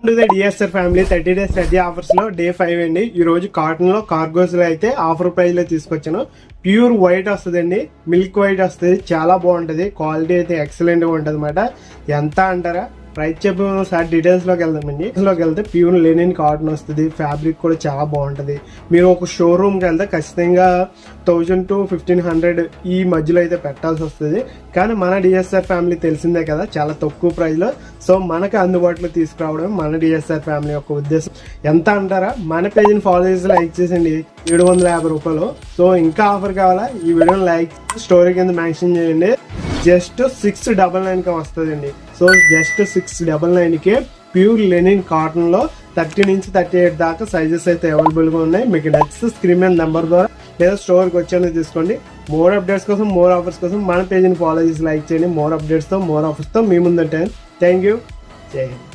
DSR family 30 days ready offers లో day 5 అండి. ఈ రోజు కాటన్ లో కార్గోస్ లో అయితే ఆఫర్ ప్రైస్ లో తీసుకొచ్చాను. ప్యూర్ వైట్ వస్తుందండి, మిల్క్ వైట్ వస్తుంది, చాలా బాగుంటది. క్వాలిటీ అయితే ఎక్సలెంట్ గా ఉంటది అనమాట. ఎంత అంటారా, ప్రైస్ చెప్పిన సార్ డీటెయిల్స్ లోకి వెళ్దామండి. లోకి వెళ్తే ప్యూర్ లెనిన్ కాటన్ వస్తుంది, ఫ్యాబ్రిక్ కూడా చాలా బాగుంటది. మీరు ఒక షోరూమ్ కి వెళ్తే ఖచ్చితంగా 1000 to 1500 ఈ మధ్యలో అయితే పెట్టాల్సి వస్తుంది. కానీ మన డిఎస్ఆర్ ఫ్యామిలీ తెలిసిందే కదా, చాలా తక్కువ ప్రైస్ లో. సో మనకు అందుబాటులో తీసుకురావడం మన డిఎస్ఆర్ ఫ్యామిలీ యొక్క ఉద్దేశం. ఎంత అంటారా, మన పేజీని ఫాలో చేసి లైక్ చేసండి, 750 రూపాయలు. సో ఇంకా ఆఫర్ కావాలా, ఈ వీడియోని లైక్ స్టోరీ కింద మెన్షన్ చేయండి. జస్ట్ 699 కి వస్తుందండి. సో జస్ట్ 699 కి ప్యూర్ లెనిన్ కాటన్ లో 30 నుంచి 38 దాకా సైజెస్ అయితే అవైలబుల్ గా ఉన్నాయి. మీకు నచ్చితే స్క్రీన్ మీద నెంబర్ ద్వారా లేదా స్టోర్కి వచ్చేది తీసుకోండి. మోర్ అప్డేట్స్ కోసం, మోర్ ఆఫర్స్ కోసం మన పేజీని ఫాలో చేసి లైక్ చేయండి. మోర్ అప్డేట్స్ తో, మోర్ ఆఫర్స్ తో మీ ముందుంటాను. Thank you. జై హింద్.